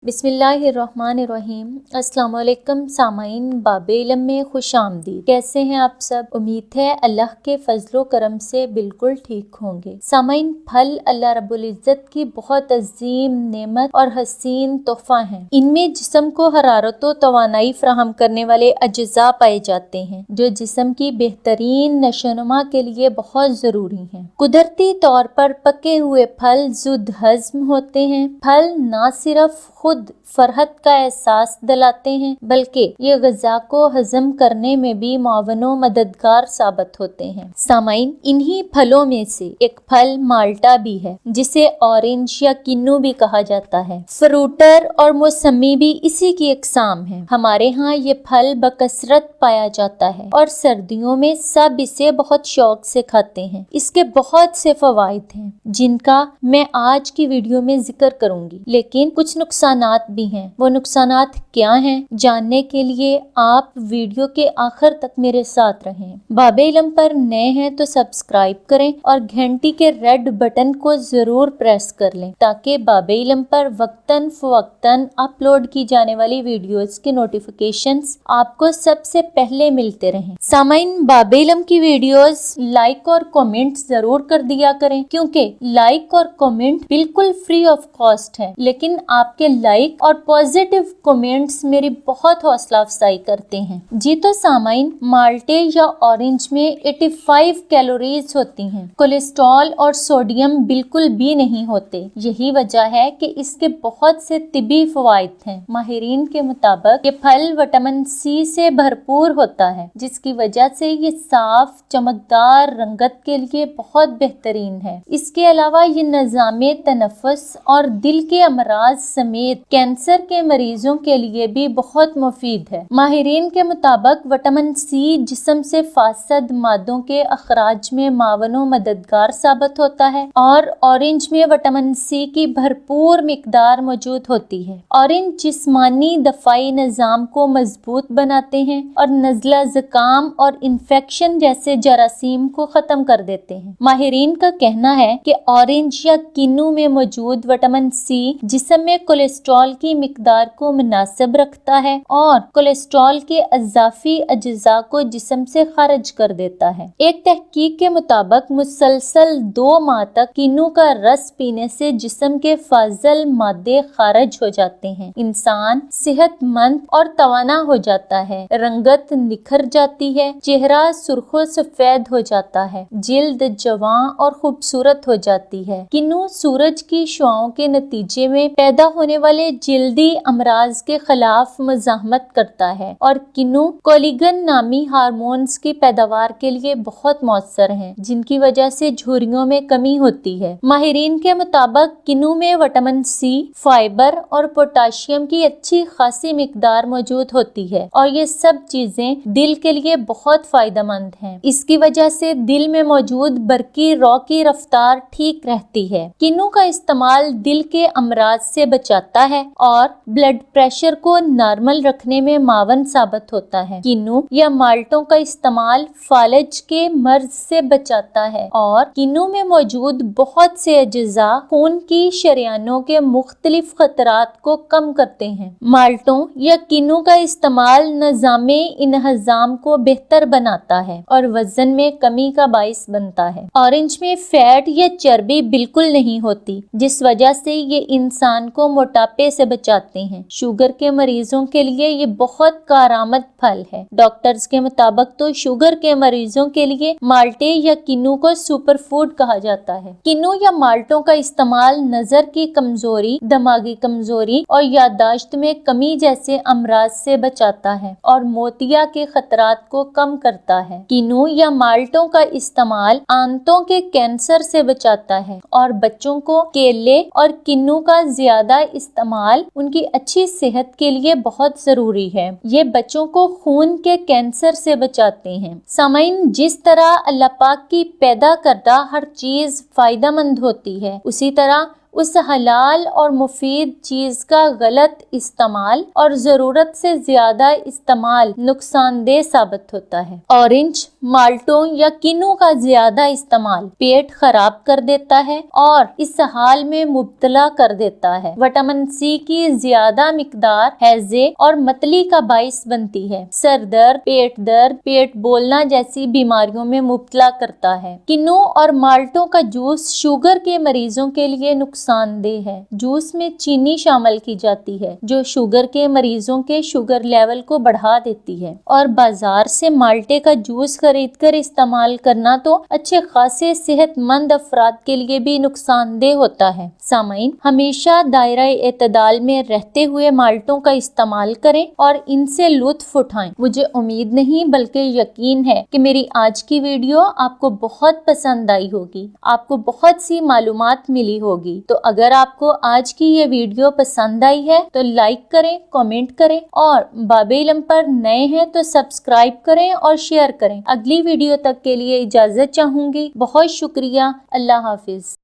بسم اللہ الرحمن الرحیم۔ السلام علیکم سامعین، باب علم میں خوش آمدید۔ کیسے ہیں آپ سب؟ امید ہے اللہ کے فضل و کرم سے بالکل ٹھیک ہوں گے۔ سامعین، پھل اللہ رب العزت کی بہت عظیم نعمت اور حسین تحفہ ہیں۔ ان میں جسم کو حرارت و توانائی فراہم کرنے والے اجزاء پائے جاتے ہیں جو جسم کی بہترین نشو و نما کے لیے بہت ضروری ہیں۔ قدرتی طور پر پکے ہوئے پھل زود ہضم ہوتے ہیں۔ پھل نہ صرف خود فرحت کا احساس دلاتے ہیں بلکہ یہ غذا کو ہضم کرنے میں بھی معاون و مددگار ثابت ہوتے ہیں۔ سامعین، انہی پھلوں میں سے ایک پھل مالٹا بھی ہے جسے اورنج یا کنو بھی کہا جاتا ہے۔ فروٹر اور موسمی بھی اسی کی اقسام ہیں۔ ہمارے ہاں یہ پھل بکثرت پایا جاتا ہے اور سردیوں میں سب اسے بہت شوق سے کھاتے ہیں۔ اس کے بہت سے فوائد ہیں جن کا میں آج کی ویڈیو میں ذکر کروں گی، لیکن کچھ نقصانات بھی ہیں۔ وہ نقصانات کیا ہیں جاننے کے لیے آپ ویڈیو کے آخر تک میرے ساتھ رہیں۔ باب علم پر نئے ہیں تو سبسکرائب کریں اور گھنٹی کے ریڈ بٹن کو ضرور پریس کر لیں تاکہ باب علم پر وقتاً فوقتاً اپلوڈ کی جانے والی ویڈیوز کے نوٹیفیکیشنز آپ کو سب سے پہلے ملتے رہیں۔ سامعین، باب علم کی ویڈیوز لائک اور کومنٹ ضرور کر دیا کریں کیونکہ لائک اور کومنٹ بالکل فری آف کاسٹ ہے، لیکن آپ کے لائک اور پازیٹیو کومنٹس میری بہت حوصلہ افزائی کرتے ہیں۔ جی تو سامعین، مالٹے یا اورنج میں 85 کیلوریز ہوتی ہیں۔ کولیسٹرول اور سوڈیم بالکل بھی نہیں ہوتے۔ یہی وجہ ہے کہ اس کے بہت سے طبی فوائد ہیں۔ ماہرین کے مطابق یہ پھل وٹامن سی سے بھرپور ہوتا ہے جس کی وجہ سے یہ صاف چمکدار رنگت کے لیے بہت بہترین ہے۔ اس کے علاوہ یہ نظام تنفس اور دل کے امراض سمیت کینسر کے مریضوں کے لیے بھی بہت مفید ہے۔ ماہرین کے مطابق وٹامن سی جسم سے فاسد مادوں کے اخراج میں معاون و مددگار ثابت ہوتا ہے اور اورنج میں وٹامن سی کی بھرپور مقدار موجود ہوتی ہے۔ اورنج جسمانی دفاعی نظام کو مضبوط بناتے ہیں اور نزلہ زکام اور انفیکشن جیسے جراثیم کو ختم کر دیتے ہیں۔ ماہرین کا کہنا ہے کہ اورنج یا کنو میں موجود وٹامن سی جسم میں کولیسٹرول کی مقدار کو مناسب رکھتا ہے اور کولیسٹرول کے اضافی اجزاء کو جسم سے خارج کر دیتا ہے۔ ایک تحقیق کے مطابق مسلسل 2 ماہ تک کنو کا رس پینے سے جسم کے فاضل مادے خارج ہو جاتے ہیں۔ انسان صحت مند اور توانا ہو جاتا ہے، رنگت نکھر جاتی ہے، چہرہ سرخ و سفید ہو جاتا ہے، جلد جواں اور خوبصورت ہو جاتی ہے۔ کنو سورج کی شعاؤں کے نتیجے میں پیدا ہونے والے جلدی امراض کے خلاف مزاحمت کرتا ہے اور کنو کولیگن نامی ہارمونز کی پیداوار کے لیے بہت مؤثر ہیں جن کی وجہ سے جھریوں میں کمی ہوتی ہے۔ ماہرین کے مطابق کنو میں وٹامن سی، فائبر اور پوٹاشیم کی اچھی خاصی مقدار موجود ہوتی ہے اور یہ سب چیزیں دل کے لیے بہت فائدہ مند ہیں۔ اس کی وجہ سے دل میں موجود برقی رو کی رفتار ٹھیک رہتی ہے۔ کنو کا استعمال دل کے امراض سے بچاتا ہے اور بلڈ پریشر کو نارمل رکھنے میں معاون ثابت ہوتا ہے۔ کنو یا مالٹوں کا استعمال فالج کے مرض سے بچاتا ہے اور کنو میں موجود بہت سے اجزاء خون کی شریانوں کے مختلف خطرات کو کم کرتے ہیں۔ مالٹوں یا کنو کا استعمال نظام انہضام کو بہتر بناتا ہے اور وزن میں کمی کا باعث بنتا ہے۔ اورنج میں فیٹ یا چربی بالکل نہیں ہوتی جس وجہ سے یہ انسان کو موٹاپے سے بچاتے ہیں۔ شوگر کے مریضوں کے لیے یہ بہت کارآمد پھل ہے۔ ڈاکٹرز کے مطابق تو شوگر کے مریضوں کے لیے مالٹے یا کنو کو سپر فوڈ کہا جاتا ہے۔ کنو یا مالٹوں کا استعمال نظر کی کمزوری، دماغی کمزوری اور یادداشت میں کمی جیسے امراض سے بچاتا ہے اور موتیا کے خطرات کو کم کرتا ہے۔ کنو یا مالٹوں کا استعمال آنتوں کے کینسر سے بچاتا ہے اور بچوں کو کیلے اور کنو کا زیادہ استعمال ان کی اچھی صحت کے لیے بہت ضروری ہے۔ یہ بچوں کو خون کے کینسر سے بچاتے ہیں۔ سامعین، جس طرح اللہ پاک کی پیدا کردہ ہر چیز فائدہ مند ہوتی ہے، اسی طرح اس حلال اور مفید چیز کا غلط استعمال اور ضرورت سے زیادہ استعمال نقصان دہ ثابت ہوتا ہے۔ اورنج مالٹوں یا کنو کا زیادہ استعمال پیٹ خراب کر دیتا ہے اور اس حال میں مبتلا کر دیتا ہے۔ وٹامن سی کی زیادہ مقدار ہیضے اور متلی کا باعث بنتی ہے، سر درد، پیٹ بولنا جیسی بیماریوں میں مبتلا کرتا ہے۔ کنو اور مالٹوں کا جوس شوگر کے مریضوں کے لیے نقصان دہ ہے۔ جوس میں چینی شامل کی جاتی ہے جو شوگر کے مریضوں کے شوگر لیول کو بڑھا دیتی ہے، اور بازار سے مالٹے کا جوس خرید کر استعمال کرنا تو اچھے خاصے صحت مند افراد کے لیے بھی نقصان دہ ہوتا ہے۔ سامعین، ہمیشہ دائرہ اعتدال میں رہتے ہوئے مالٹوں کا استعمال کریں اور ان سے لطف اٹھائیں۔ مجھے امید نہیں بلکہ یقین ہے کہ میری آج کی ویڈیو آپ کو بہت پسند آئی ہوگی، آپ کو بہت سی معلومات ملی ہوگی۔ تو اگر آپ کو آج کی یہ ویڈیو پسند آئی ہے تو لائک کریں، کامنٹ کریں، اور باب علم پر نئے ہیں تو سبسکرائب کریں اور شیئر کریں۔ اگلی ویڈیو تک کے لیے اجازت چاہوں گی۔ بہت شکریہ۔ اللہ حافظ۔